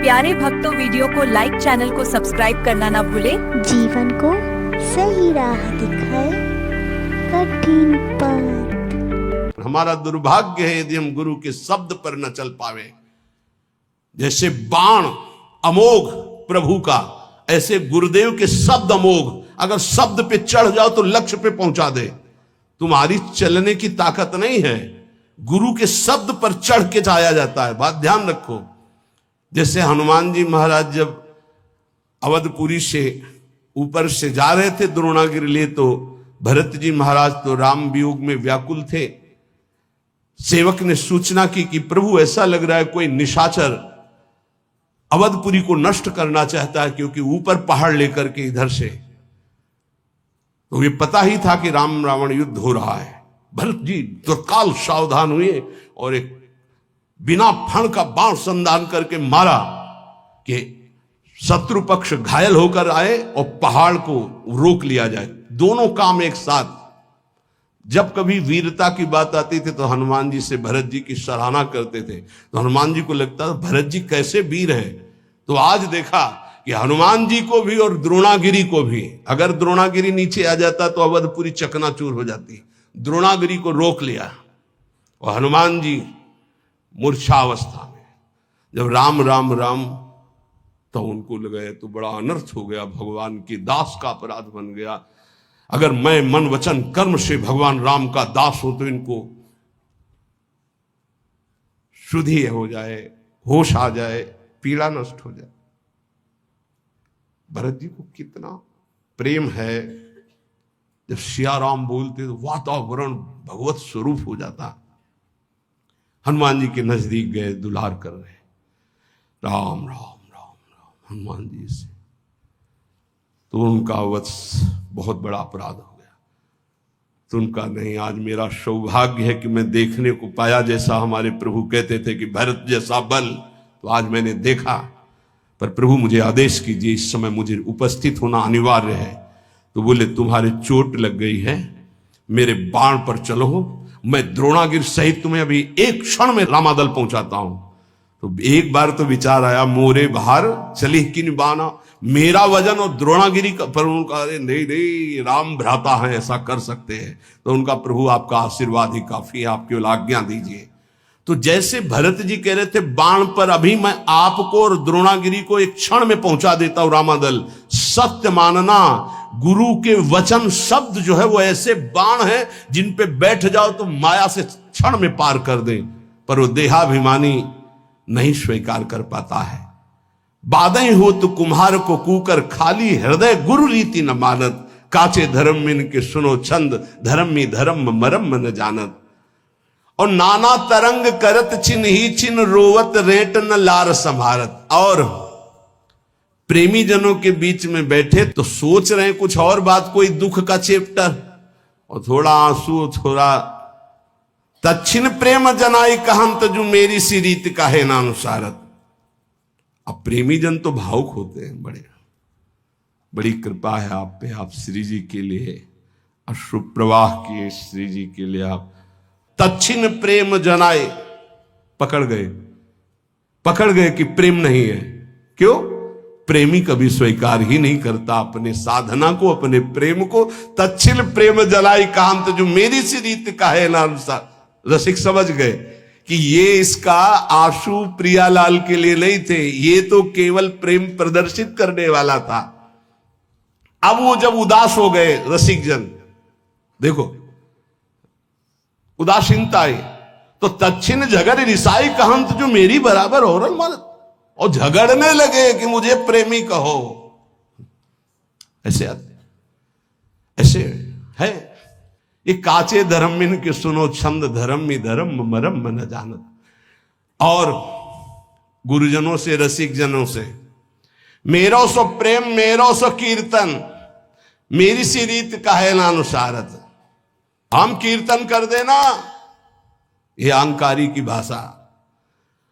प्यारे भक्तों, वीडियो को लाइक, चैनल को सब्सक्राइब करना ना भूले। जीवन को सही राह दिखाए कठिन पथ। हमारा दुर्भाग्य है यदि हम गुरु के शब्द पर न चल पावे। जैसे बाण अमोघ प्रभु का, ऐसे गुरुदेव के शब्द अमोघ। अगर शब्द पे चढ़ जाओ तो लक्ष्य पे पहुंचा दे। तुम्हारी चलने की ताकत नहीं है, गुरु के शब्द पर चढ़ के जाया जाता है। बात ध्यान रखो। जैसे हनुमान जी महाराज जब अवधपुरी से ऊपर से जा रहे थे द्रोणागिरी लिए, तो भरत जी महाराज तो राम वियोग में व्याकुल थे। सेवक ने सूचना की कि प्रभु ऐसा लग रहा है कोई निशाचर अवधपुरी को नष्ट करना चाहता है, क्योंकि ऊपर पहाड़ लेकर के इधर से। तो ये पता ही था कि राम रावण युद्ध हो रहा है। भरत जी तत्काल सावधान हुए और एक बिना फण का बाण संधान करके मारा कि शत्रु पक्ष घायल होकर आए और पहाड़ को रोक लिया जाए। दोनों काम एक साथ। जब कभी वीरता की बात आती थी तो हनुमान जी से भरत जी की सराहना करते थे। तो हनुमान जी को लगता था भरत जी कैसे वीर हैं। तो आज देखा कि हनुमान जी को भी और द्रोणागिरी को भी, अगर द्रोणागिरी नीचे आ जाता तो अवधपुरी चकनाचूर हो जाती। द्रोणागिरी को रोक लिया और हनुमान जी मूर्छावस्था में जब राम राम राम, तो उनको लगा तो बड़ा अनर्थ हो गया, भगवान की दास का अपराध बन गया। अगर मैं मन वचन कर्म से भगवान राम का दास हो तो इनको शुद्धि हो जाए, होश आ जाए, पीड़ा नष्ट हो जाए। भरत जी को कितना प्रेम है। जब सिया राम बोलते तो वातावरण भगवत स्वरूप हो जाता। हनुमान जी के नजदीक गए, दुलार कर रहे, राम राम राम राम हनुमान जी से। तो उनका वत्स बहुत बड़ा अपराध हो गया। तो उनका नहीं, आज मेरा सौभाग्य है कि मैं देखने को पाया। जैसा हमारे प्रभु कहते थे कि भरत जैसा बल, तो आज मैंने देखा। पर प्रभु मुझे आदेश कीजिए, इस समय मुझे उपस्थित होना अनिवार्य है। तो बोले तुम्हारे चोट लग गई है, मेरे बाण पर चलो, मैं द्रोणागिरी सहित तुम्हें अभी एक क्षण में रामादल पहुंचाता हूं। तो एक बार तो विचार आया, मोरे बाहर चली कि निबाना, मेरा वजन और द्रोणागिरी का। पर उनका अरे नहीं नहीं, राम भ्राता है, ऐसा कर सकते हैं। तो उनका प्रभु आपका आशीर्वाद ही काफी है, आप केवल आज्ञा दीजिए। तो जैसे भरत जी कह रहे थे बाण पर अभी मैं आपको और द्रोणागिरी को एक क्षण में पहुंचा देता हूं रामादल। सत्य मानना, गुरु के वचन शब्द जो है वो ऐसे बाण है जिन पे बैठ जाओ तो माया से क्षण में पार कर दे। पर वो देहाभिमानी नहीं स्वीकार कर पाता है। बाधे हो तो कुम्हार को कूकर, खाली हृदय गुरु रीति न मानत। काचे धर्म मिन के सुनो छंद, धर्मी धर्म मरम न जानत। और नाना तरंग करत चिन्ह ही चिन्ह, रोवत रेट न लार संभारत। और प्रेमी जनों के बीच में बैठे तो सोच रहे हैं कुछ और बात, कोई दुख का चैप्टर, और थोड़ा आंसू, थोड़ा तच्छिन प्रेम जनाई कहंत, जो मेरी सी रीत का है नानुसारत। अब प्रेमी जन तो भावुक होते हैं, बड़ी कृपा है आप पे, आप श्री जी के लिए अश्रु प्रवाह किए, श्री जी के लिए आप तच्छिन प्रेम जनाए। पकड़ गए कि प्रेम नहीं है। क्यों? प्रेमी कभी स्वीकार ही नहीं करता अपने साधना को, अपने प्रेम को। तच्छिन प्रेम जलाई कांत, जो मेरी सी रीत का है ना। रसिक समझ गए कि ये इसका आंसू प्रियालाल के लिए नहीं थे, ये तो केवल प्रेम प्रदर्शित करने वाला था। अब वो जब उदास हो गए रसिक जन, देखो उदासीनता आई, तो तच्छिन झगड़ रिसाई कहंत, जो मेरी बराबर हो रहा मालत। और झगड़ने लगे कि मुझे प्रेमी कहो। ऐसे है ये काचे धर्मिन के सुनो छंद, धर्मी धर्म मरम न जानत। और गुरुजनों से, रसिक जनों से, मेरो सो प्रेम मेरो सो कीर्तन, मेरी सी रीत का है नानुसारत। हम कीर्तन कर देना, ये अहंकारी की भाषा।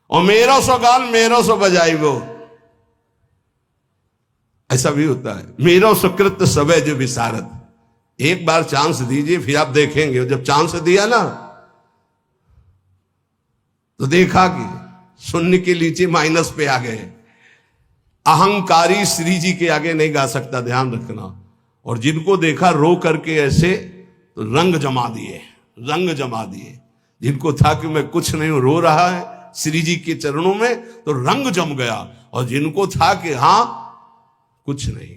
और मेरो सो गान मेरो सो बजाई वो, ऐसा भी होता है। मेरो सुकृत सबे जो विसारत। एक बार चांस दीजिए, फिर आप देखेंगे। जब चांस दिया ना तो देखा कि शून्य के नीचे माइनस पे आ गए। अहंकारी श्री जी के आगे नहीं गा सकता, ध्यान रखना। और जिनको देखा रो करके ऐसे, तो रंग जमा दिए, रंग जमा दिए। जिनको था कि मैं कुछ नहीं हूं, रो रहा है श्री जी के चरणों में, तो रंग जम गया। और जिनको था कि हां कुछ नहीं,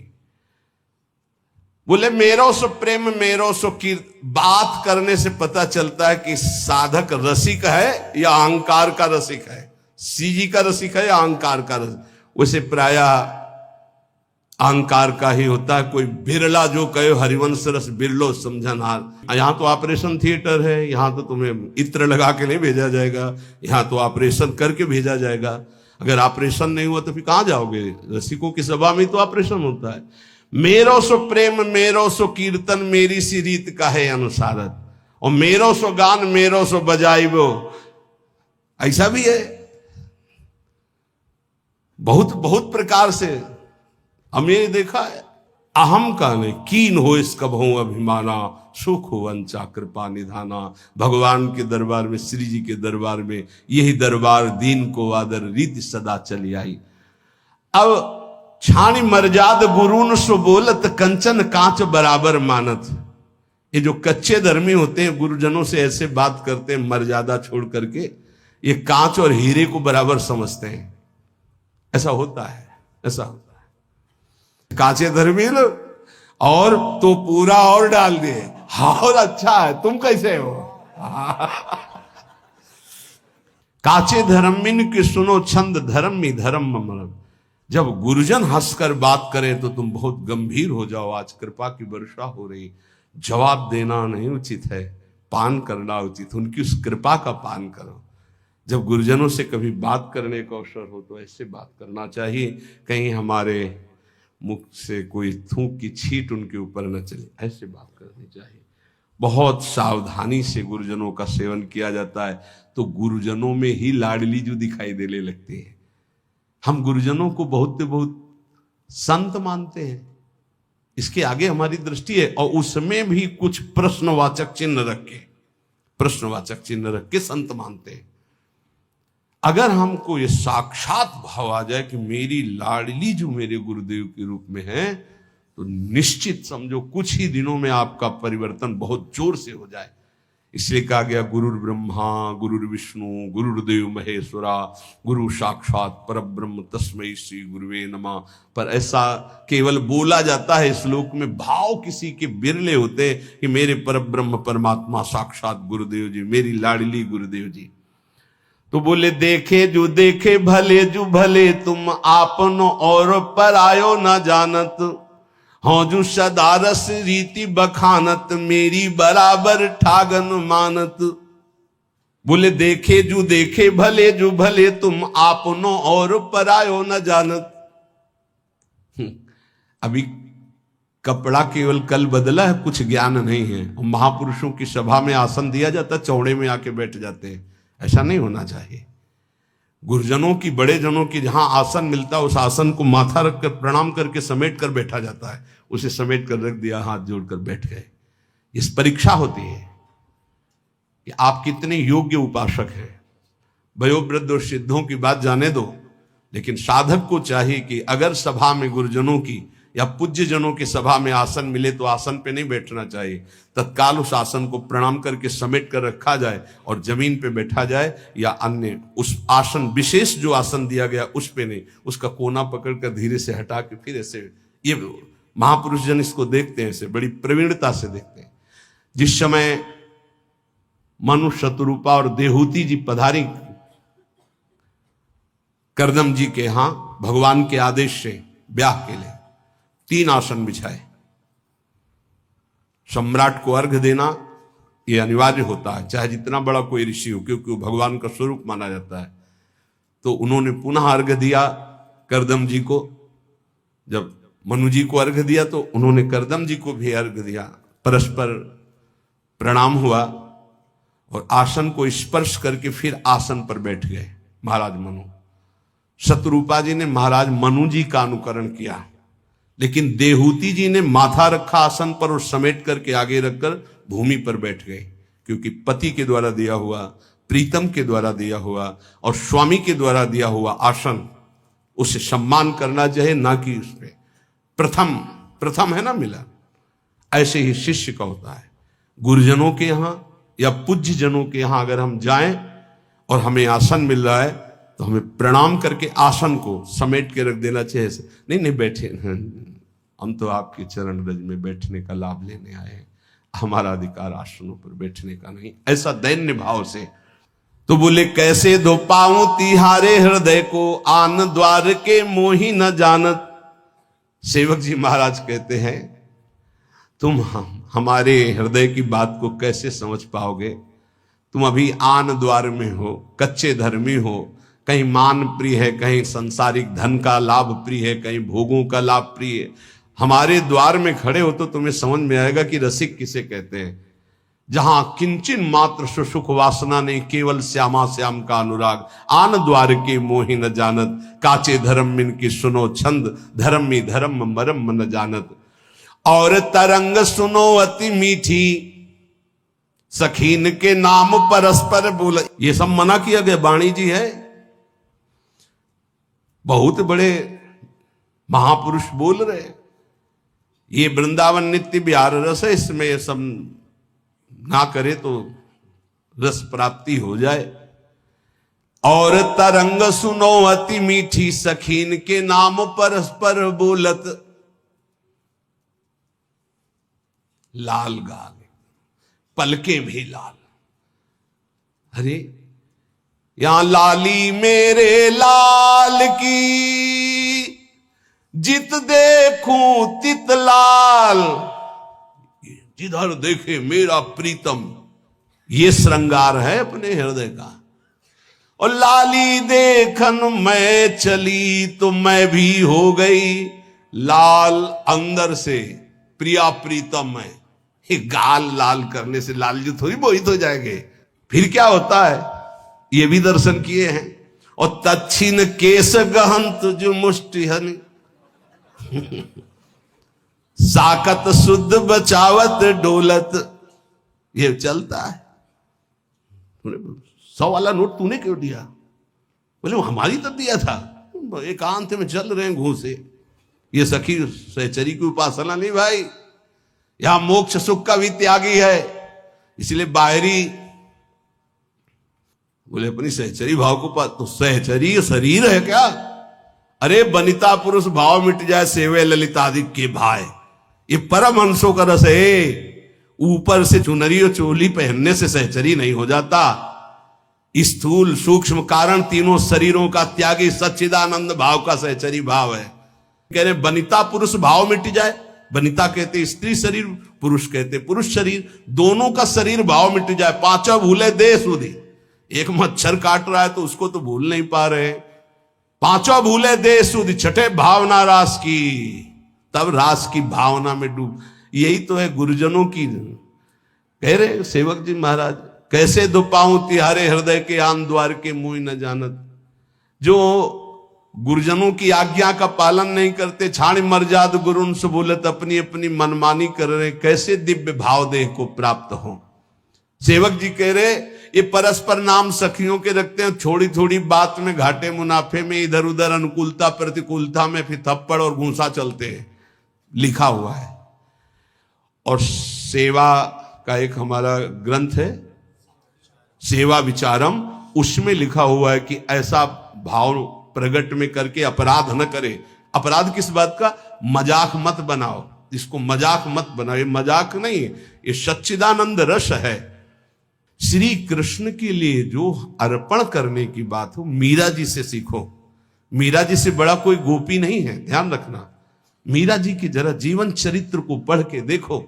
बोले मेरो सो प्रेम मेरो सो कीर्त। बात करने से पता चलता है कि साधक रसिक है या अहंकार का रसिक है, श्री जी का रसिक है या अहंकार का रसिक। वैसे प्राय अहंकार का ही होता है। कोई बिरला जो कहे हरिवंश रस बिरलो समझनहार। यहां तो ऑपरेशन थिएटर है, यहां तो तुम्हें इत्र लगा के नहीं भेजा जाएगा, यहां तो ऑपरेशन करके भेजा जाएगा। अगर ऑपरेशन नहीं हुआ तो फिर कहां जाओगे? रसिकों की सभा में तो ऑपरेशन होता है। मेरो सो प्रेम मेरो सो कीर्तन मेरी सी रीत का है अनुसारत, और मेरो सो गान मेरो सो बजाई वो, ऐसा भी है। बहुत बहुत प्रकार से हमने देखा है। अहम का नहीं कीन हो इस कबहू अभिमाना, सुख हो वंचा कृपा निधाना। भगवान के दरबार में, श्री जी के दरबार में यही दरबार दीन को आदर रीति सदा चली आई। अब छाणी मर्याद गुरुन सो बोलत कंचन कांच बराबर मानत। ये जो कच्चे धर्मी होते हैं गुरुजनों से ऐसे बात करते हैं मर्यादा छोड़ करके, ये कांच और हीरे को बराबर समझते हैं। ऐसा होता है, ऐसा होता है। कांचे धर्मी लोग और तो पूरा और डाल दिए, और अच्छा है, तुम कैसे हो? काचे धर्मिन की सुनो छंद धर्मी धर्म मरम। जब गुरुजन हंसकर बात करें तो तुम बहुत गंभीर हो जाओ। आज कृपा की वर्षा हो रही, जवाब देना नहीं उचित है, पान करना उचित। उनकी उस कृपा का पान करो। जब गुरुजनों से कभी बात करने का अवसर हो तो ऐसे बात करना चाहिए, कहीं हमारे मुख से कोई थूक की छींट उनके ऊपर न चले, ऐसे बात करनी चाहिए। बहुत सावधानी से गुरुजनों का सेवन किया जाता है तो गुरुजनों में ही लाडली जो दिखाई देने लगती है। हम गुरुजनों को बहुत बहुत संत मानते हैं, इसके आगे हमारी दृष्टि है। और उसमें भी कुछ प्रश्नवाचक चिन्ह रख के, प्रश्नवाचक चिन्ह रख के संत मानते हैं। अगर हमको ये साक्षात भाव आ जाए कि मेरी लाडली जो मेरे गुरुदेव के रूप में है, तो निश्चित समझो कुछ ही दिनों में आपका परिवर्तन बहुत जोर से हो जाए। इसलिए कहा गया गुरुर् ब्रह्मा गुरुर् विष्णु गुरुर्देव महेश्वरा गुरु साक्षात परब्रह्म तस्मै श्री गुरुवे नमः। पर ऐसा केवल बोला जाता है श्लोक में, भाव किसी के बिरले होते हैं कि मेरे परब्रह्म परमात्मा साक्षात गुरुदेव जी, मेरी लाडली गुरुदेव जी। तो बोले देखे जो देखे भले जो भले, तुम आपनो और परायो न जानत। हाँ जो सदारस रीति बखानत, मेरी बराबर ठागन मानत। बोले देखे जो देखे भले जो भले, तुम आपनो और परायो न जानत। अभी कपड़ा केवल कल बदला है, कुछ ज्ञान नहीं है। और महापुरुषों की सभा में आसन दिया जाता, चौड़े में आके बैठ जाते हैं। ऐसा नहीं होना चाहिए। गुरुजनों की, बड़े जनों की जहां आसन मिलता है उस आसन को माथा रखकर प्रणाम करके समेट कर बैठा जाता है। उसे समेट कर रख दिया, हाथ जोड़कर बैठ गए। इस परीक्षा होती है कि आप कितने योग्य उपासक हैं। वयोवृद्ध और सिद्धों की बात जाने दो, लेकिन साधक को चाहिए कि अगर सभा में गुरुजनों की या पूज्य जनों की सभा में आसन मिले तो आसन पे नहीं बैठना चाहिए। तत्काल उस आसन को प्रणाम करके समेट कर रखा जाए और जमीन पे बैठा जाए, या अन्य उस आसन विशेष जो आसन दिया गया उस पे नहीं, उसका कोना पकड़कर धीरे से हटा के फिर ऐसे। ये महापुरुष जन इसको देखते हैं, ऐसे बड़ी प्रवीणता से देखते हैं। जिस समय मनु शतरूपा और देहूति जी पधारी करदम जी के यहां भगवान के आदेश से ब्याह के लिए, 3 आसन बिछाए। सम्राट को अर्घ देना यह अनिवार्य होता है, चाहे जितना बड़ा कोई ऋषि हो, क्योंकि वो भगवान का स्वरूप माना जाता है। तो उन्होंने पुनः अर्घ दिया करदम जी को। जब मनु जी को अर्घ दिया तो उन्होंने करदम जी को भी अर्घ दिया। परस्पर प्रणाम हुआ और आसन को स्पर्श करके फिर आसन पर बैठ गए महाराज मनु। शतरूपा जी ने महाराज मनु जी का अनुकरण किया, लेकिन देहूति जी ने माथा रखा आसन पर और समेट करके आगे रखकर भूमि पर बैठ गए, क्योंकि पति के द्वारा दिया हुआ, प्रीतम के द्वारा दिया हुआ और स्वामी के द्वारा दिया हुआ आसन उसे सम्मान करना चाहिए, ना कि उसमें प्रथम है ना मिलन। ऐसे ही शिष्य का होता है। गुरुजनों के यहाँ या पूज्य जनों के यहाँ अगर हम जाएं और हमें आसन मिल रहा है तो हमें प्रणाम करके आसन को समेट के रख देना चाहिए। नहीं बैठे, हम तो आपके चरण रज में बैठने का लाभ लेने आए हैं, हमारा अधिकार आसनों पर बैठने का नहीं, ऐसा दैन्य भाव से। तो बोले कैसे धो पाऊं तिहारे हृदय को, आन द्वार के मोही न जानत। सेवक जी महाराज कहते हैं तुम हमारे हृदय की बात को कैसे समझ पाओगे? तुम अभी आन द्वार में हो, कच्चे धर्मी हो, कहीं मान प्रिय है, कहीं संसारिक धन का लाभ प्रिय है, कहीं भोगों का लाभ प्रिय है। हमारे द्वार में खड़े हो तो तुम्हें समझ में आएगा कि रसिक किसे कहते हैं। जहां किंचन मात्र सुख वासना नहीं, केवल श्यामा श्याम का अनुराग। आन द्वार के मोहि न जानत, काचे धर्म मिन की सुनो छंद, धर्म में धर्म मरम न जानत। और तरंग सुनो अति मीठी, सखीन के नाम परस्पर बोल। ये सब मना किया गया, वाणी जी है, बहुत बड़े महापुरुष बोल रहे। ये वृंदावन नित्य विहार रस है, इसमें ये सब ना करे तो रस प्राप्ति हो जाए। और तरंग सुनो अति मीठी, सखीन के नाम परस्पर बोलत। लाल गाल, पलके भी लाल। अरे यहां लाली मेरे लाल की, जित देखूं तित लाल। जिधर देखे मेरा प्रीतम, ये श्रृंगार है अपने हृदय का। और लाली देखन मैं चली तो मैं भी हो गई लाल अंदर से, प्रिया प्रीतम है। ये गाल लाल करने से लाल जो थोड़ी मोहित हो जाएंगे। फिर क्या होता है ये भी दर्शन किए हैं। और तच्छिन केस गहंत जो मुष्टि हनि, साकत शुद्ध बचावत डोलत। ये चलता है। 100 वाला नोट तूने क्यों दिया? बोले वो हमारी तरफ दिया था, एकांत में चल रहे हैं घूसे। ये सखी सहचरी की उपासना नहीं भाई, यहां मोक्ष सुख का भी त्यागी है। इसलिए बाहरी बोले अपनी सहचरी भाव को पास, तो सहचरी शरीर है क्या? अरे बनिता पुरुष भाव मिट जाए, सेवे ललितादिक के भाई। ये परम हंसों का रस है। ऊपर से चुनरी और चोली पहनने से सहचरी नहीं हो जाता। स्थूल सूक्ष्म कारण तीनों शरीरों का त्यागी सच्चिदानंद भाव का सहचरी भाव है। कह रहे बनिता पुरुष भाव मिट जाए। बनिता कहते स्त्री शरीर, पुरुष कहते पुरुष शरीर, दोनों का शरीर भाव मिट जाए। पांचों भूले दे सुधी। एक मच्छर काट रहा है तो उसको तो भूल नहीं पा रहे। पांचों भूले दे सुधी, छठे भावना रास की, तब रास की भावना में डूब। यही तो है गुरुजनों की। कह रहे सेवक जी महाराज, कैसे दो पाऊं तिहारे हृदय के, आन द्वार के मुंह न जानत। जो गुरुजनों की आज्ञा का पालन नहीं करते, छाण मर्याद गुरुन से बोलत, अपनी अपनी मनमानी कर रहे, कैसे दिव्य भाव देह को प्राप्त हो। सेवक जी कह रहे ये परस्पर नाम सखियों के रखते हैं, थोड़ी थोड़ी बात में घाटे मुनाफे में, इधर उधर अनुकूलता प्रतिकूलता में फिर थप्पड़ और घूंसा चलते हैं, लिखा हुआ है। और सेवा का एक हमारा ग्रंथ है सेवा विचारम, उसमें लिखा हुआ है कि ऐसा भाव प्रकट में करके अपराध न करे। अपराध किस बात का? मजाक मत बनाओ, इसको मजाक मत बनाओ। ये मजाक नहीं, ये सच्चिदानंद रस है। श्री कृष्ण के लिए जो अर्पण करने की बात हो, मीरा जी से सीखो। मीरा जी से बड़ा कोई गोपी नहीं है, ध्यान रखना। मीरा जी की जरा जीवन चरित्र को पढ़ के देखो,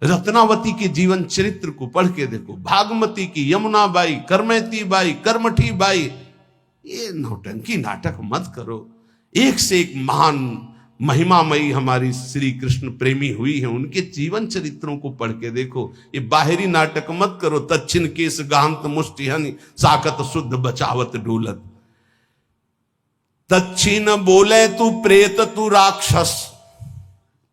रत्नावती के जीवन चरित्र को पढ़ के देखो, भागमती की, यमुना बाई, करमैती बाई, कर्मठी बाई। ये नौटंकी नाटक मत करो। एक से एक महान महिमामयी हमारी श्री कृष्ण प्रेमी हुई है, उनके जीवन चरित्रों को पढ़ के देखो। ये बाहरी नाटक मत करो। तच्छिन केस गांत मुष्टि हनि, साकत शुद्ध बचावत डोलत। तच्छिन बोले तू प्रेत तू राक्षस।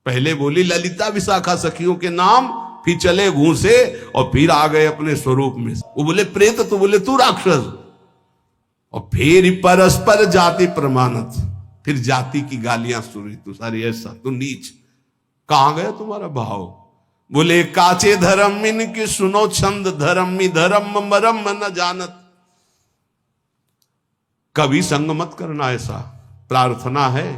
पहले बोली ललिता विशाखा सखियों के नाम, फिर चले घूसे और फिर आ गए अपने स्वरूप में। वो बोले प्रेत, तो बोले तू राक्षस। और फिर परस्पर जाति प्रमाणत, फिर जाति की गालियां सुनी, तू सारी ऐसा, तू नीच, कहां गया तुम्हारा भाव। बोले काचे धर्म इनके सुनो छंद, धर्मी धर्म मरम न जानत। कभी संग मत करना, ऐसा प्रार्थना है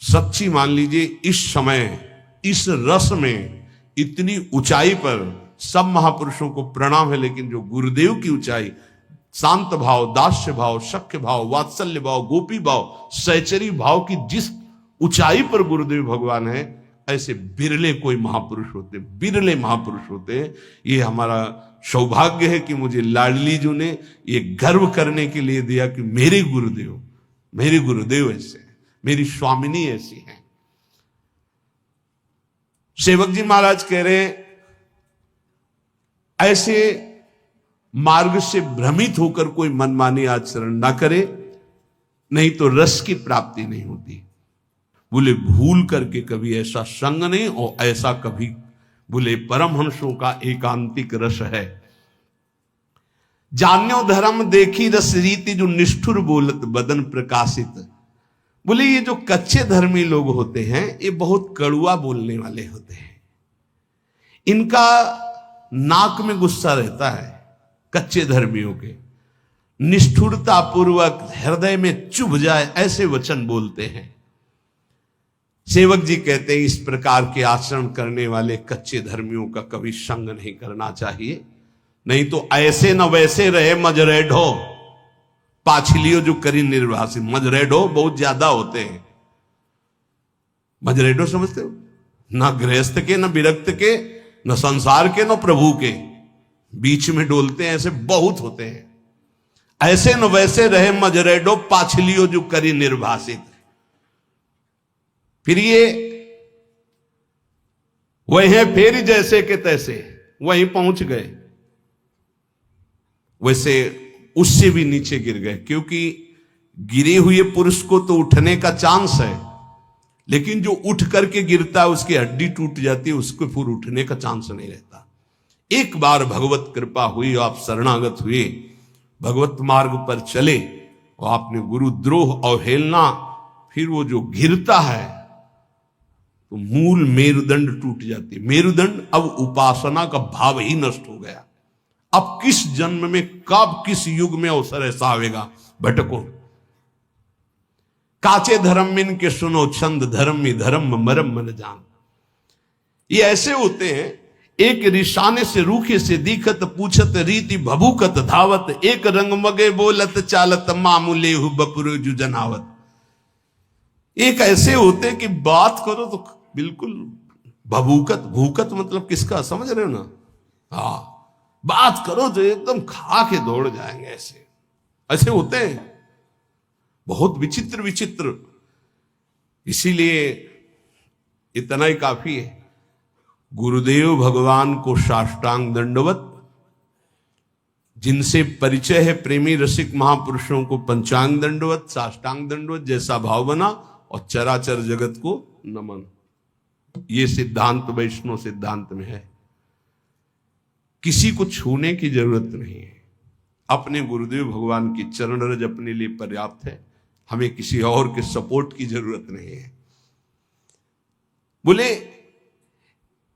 सच्ची। मान लीजिए इस समय इस रस में इतनी ऊंचाई पर सब महापुरुषों को प्रणाम है, लेकिन जो गुरुदेव की ऊंचाई, शांत भाव, दास्य भाव, सख्य भाव, वात्सल्य भाव, गोपी भाव, सहचरी भाव की जिस ऊंचाई पर गुरुदेव भगवान है, ऐसे बिरले कोई महापुरुष होते, बिरले महापुरुष होते। ये हमारा सौभाग्य है कि मुझे लाडली जी ने ये गर्व करने के लिए दिया कि मेरे गुरुदेव ऐसे, मेरी स्वामिनी ऐसी है। सेवक जी महाराज कह रहे ऐसे मार्ग से भ्रमित होकर कोई मनमानी आचरण ना करे, नहीं तो रस की प्राप्ति नहीं होती। बोले भूल करके कभी ऐसा संग नहीं, और ऐसा कभी बोले परमहंसों का एकांतिक रस है। जान्यो धर्म देखी रस रीति, जो निष्ठुर बोलत बदन प्रकाशित। बोले ये जो कच्चे धर्मी लोग होते हैं, ये बहुत कड़ुआ बोलने वाले होते हैं। इनका नाक में गुस्सा रहता है, कच्चे धर्मियों के। निष्ठुरता पूर्वक हृदय में चुभ जाए ऐसे वचन बोलते हैं। सेवक जी कहते हैं इस प्रकार के आचरण करने वाले कच्चे धर्मियों का कभी संग नहीं करना चाहिए, नहीं तो ऐसे न वैसे रहे मजरेडो पाछलियो जो करी निर्वासित। मजरेडो बहुत ज्यादा होते हैं। मजरेडो समझते हो, ना गृहस्थ के, ना विरक्त के, न संसार के, न प्रभु के, बीच में डोलते हैं, ऐसे बहुत होते हैं। ऐसे न वैसे रहे मजरेडो पाछलियो जो करी निर्वासित। फिर ये वही फेर जैसे के तैसे वहीं पहुंच गए, वैसे उससे भी नीचे गिर गए। क्योंकि गिरे हुए पुरुष को तो उठने का चांस है, लेकिन जो उठ करके गिरता है उसकी हड्डी टूट जाती है, उसको फिर उठने का चांस नहीं रहता। एक बार भगवत कृपा हुई, आप शरणागत हुए, भगवत मार्ग पर चले, और आपने गुरुद्रोह अवहेलना, फिर वो जो गिरता है तो मूल मेरुदंड टूट जाती है। मेरुदंड अब उपासना का भाव ही नष्ट हो गया। अब किस जन्म में, कब, किस युग में अवसर ऐसा आवेगा, भटको। काचे धर्म मिन के सुनो छंद, धर्मी धर्म मरम मन जान। ये ऐसे होते हैं, एक रिशाने से रूखे से दिखत, पूछत रीति भभूकत धावत, एक रंग मगे बोलत चालत, मामूले हु बपुर जु जनावत। एक ऐसे होते कि बात करो तो बिल्कुल भभूकत, भूकत मतलब किसका, समझ रहे हो ना। हाँ, बात करो तो एकदम खा के दौड़ जाएंगे, ऐसे होते हैं, बहुत विचित्र विचित्र। इसीलिए इतना ही काफी है, गुरुदेव भगवान को साष्टांग दंडवत। जिनसे परिचय है प्रेमी रसिक महापुरुषों को पंचांग दंडवत, साष्टांग दंडवत जैसा भाव बना, और चराचर जगत को नमन। ये सिद्धांत वैष्णव सिद्धांत में है। किसी को छूने की जरूरत नहीं है, अपने गुरुदेव भगवान की चरण रज अपने लिए पर्याप्त है, हमें किसी और के सपोर्ट की जरूरत नहीं है। बोले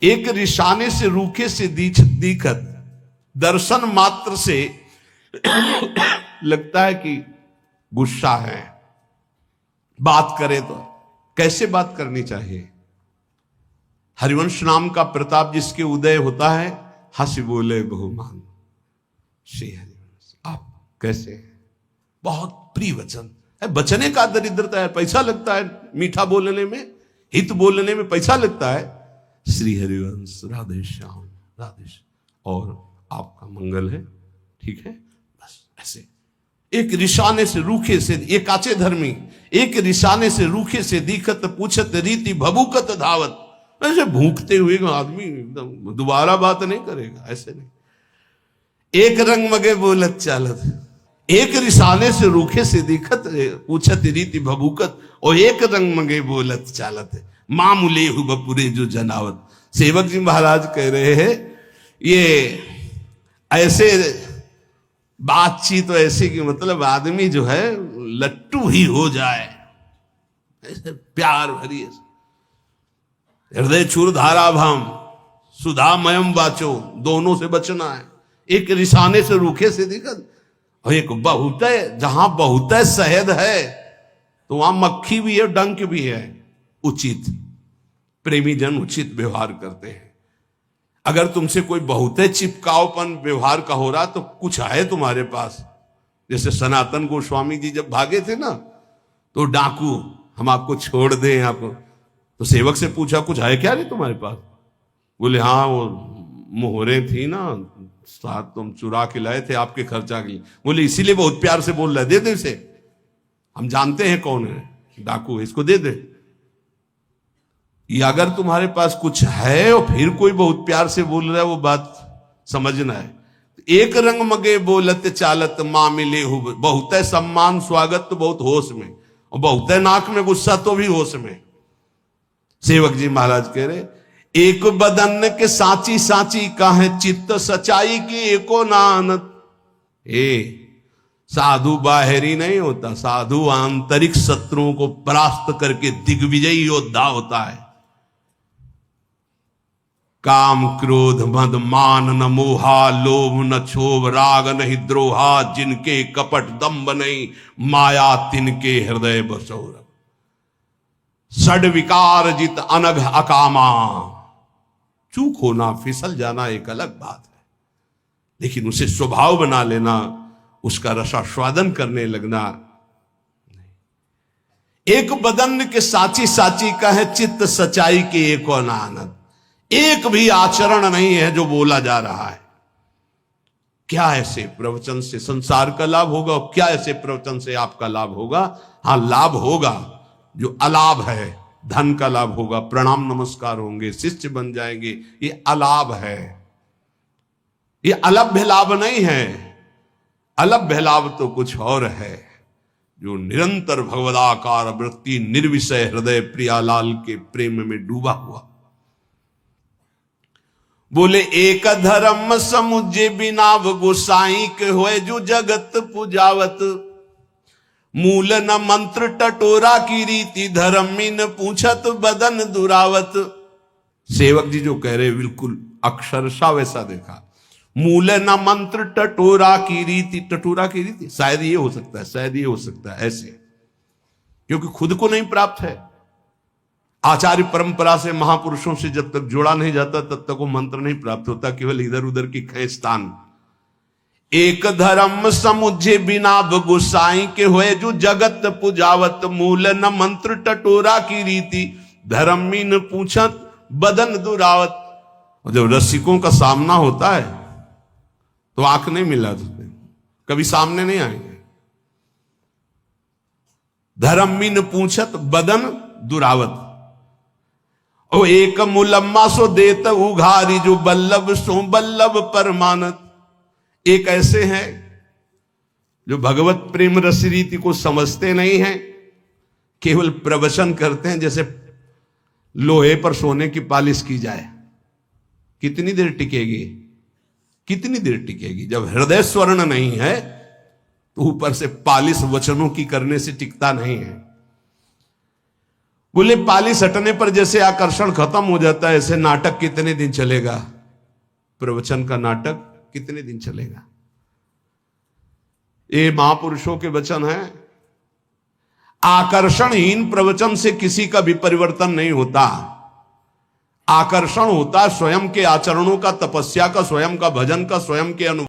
एक रिशाने से रूखे से दिखत, दर्शन मात्र से लगता है कि गुस्सा है। बात करे तो कैसे बात करनी चाहिए। हरिवंश नाम का प्रताप जिसके उदय होता है, हंसी बोले बहुमान श्री हरिवंश। आप कैसे हैं? बहुत प्रिय वचन है। बचने का दरिद्रता है, पैसा लगता है मीठा बोलने में, हित बोलने में पैसा लगता है। श्री हरिवंश, राधे श्याम, राधे श्याम, और आपका मंगल है, ठीक है, बस ऐसे। एक रिशाने से रूखे से, एक काचे धर्मी, एक रिशाने से रूखे से दिखत, पूछत रीति भभूकत धावत। ऐसे भूखते हुए आदमी एकदम दोबारा बात नहीं करेगा, ऐसे नहीं। एक रंग मगे बोलत चालत, एक रिसाने से रूखे से दिखत, पूछत रीति भभूकत, और एक रंग मगे बोलत चालत, मामूले हु बपुरे जो जनावत। सेवक जी महाराज कह रहे हैं, ये ऐसे बातचीत तो ऐसी कि मतलब आदमी जो है लट्टू ही हो जाए, ऐसे प्यार भरी है। हृदय छुर धारा भाम सुधामयम वाचो, दोनों से बचना है। एक रिसाने से रूखे से दिक्कत, और एक बहुत है, जहां बहुत है शहद है तो वहां मक्खी भी है, डंक भी है। उचित प्रेमी जन उचित व्यवहार करते हैं। अगर तुमसे कोई बहुत है चिपकावपन व्यवहार का हो रहा तो कुछ है तुम्हारे पास। जैसे सनातन गोस्वामी जी जब भागे थे ना, तो डाकू हम आपको छोड़ दें आपको, तो सेवक से पूछा कुछ है क्या रे तुम्हारे पास? बोले हाँ वो मोहरे थी ना, साथ तुम चुरा के लाए थे आपके खर्चा के लिए। बोले इसीलिए बहुत प्यार से बोल रहा है, दे दे इसे, हम जानते हैं कौन है डाकू, इसको दे दे। ये अगर तुम्हारे पास कुछ है और फिर कोई बहुत प्यार से बोल रहा है, वो बात समझना है। एक रंग मगे बोलत चालत माँ मिले हो, बहुत है सम्मान स्वागत तो बहुत होश में, और बहुत है नाक में गुस्सा तो भी होश में। सेवक जी महाराज कह रहे एक बदन के साची साची काहे चित्त सच्चाई की एको नानत। साधु बाहरी नहीं होता, साधु आंतरिक शत्रुओं को परास्त करके दिग्विजयी योद्धा होता है। काम क्रोध मद मान न मोहा, लोभ न क्षोभ राग नहीं द्रोहा, जिनके कपट दम्भ नहीं माया तिनके हृदय बसौर। षड विकार जित अनघ अकामा, चूक होना फिसल जाना एक अलग बात है, लेकिन उसे स्वभाव बना लेना, उसका रसास्वादन करने लगना। एक बदन के साची साची का है चित्त सच्चाई के एक आनंद। एक भी आचरण नहीं है जो बोला जा रहा है। क्या ऐसे प्रवचन से संसार का लाभ होगा और क्या ऐसे प्रवचन से आपका लाभ होगा? हाँ लाभ होगा, जो अलाभ है धन का लाभ होगा, प्रणाम नमस्कार होंगे, शिष्य बन जाएंगे, ये अलाभ है, ये अलभ्य लाभ नहीं है। अलभ्य लाभ तो कुछ और है, जो निरंतर भगवदाकार वृत्ति निर्विषय हृदय प्रियालाल के प्रेम में डूबा हुआ। बोले एक धर्म समुझे बिना गोसाई के होए जो जगत पुजावत, मूल न मंत्र टटोरा की रीति धर्मी न पूछत बदन दुरावत। सेवक जी जो कह रहे बिल्कुल अक्षरशः वैसा देखा। मूल न मंत्र टटोरा की रीति, टटोरा की रीति शायद ये हो सकता है, शायद ये हो सकता है ऐसे, क्योंकि खुद को नहीं प्राप्त है। आचार्य परंपरा से महापुरुषों से जब तक जोड़ा नहीं जाता तब तक वो मंत्र नहीं प्राप्त होता, केवल इधर उधर की खींचतान। एक धर्म समुझे बिना गोसाई के होए जो जगत पुजावत, मूल न मंत्र टटोरा की रीति धर्मी न पूछत बदन दुरावत। और जब रसिकों का सामना होता है तो आंख नहीं मिला, कभी सामने नहीं आएंगे। धर्मी न पूछत बदन दुरावत। ओ एक मुलम्मा सो देत उघारी, जो बल्लभ सो बल्लभ परमानत। एक ऐसे हैं जो भगवत प्रेम रस रीति को समझते नहीं हैं, केवल प्रवचन करते हैं जैसे लोहे पर सोने की पालिश की जाए। कितनी देर टिकेगी, कितनी देर टिकेगी? जब हृदय स्वर्ण नहीं है तो ऊपर से पालिश वचनों की करने से टिकता नहीं है। बोले पालिश हटने पर जैसे आकर्षण खत्म हो जाता है, ऐसे नाटक कितने दिन चलेगा? प्रवचन का नाटक कितने दिन चलेगा? ये महापुरुषों के वचन हैं। आकर्षणहीन प्रवचन से किसी का भी परिवर्तन नहीं होता। आकर्षण होता है स्वयं के आचरणों का, तपस्या का, स्वयं का भजन का, स्वयं के अनुभव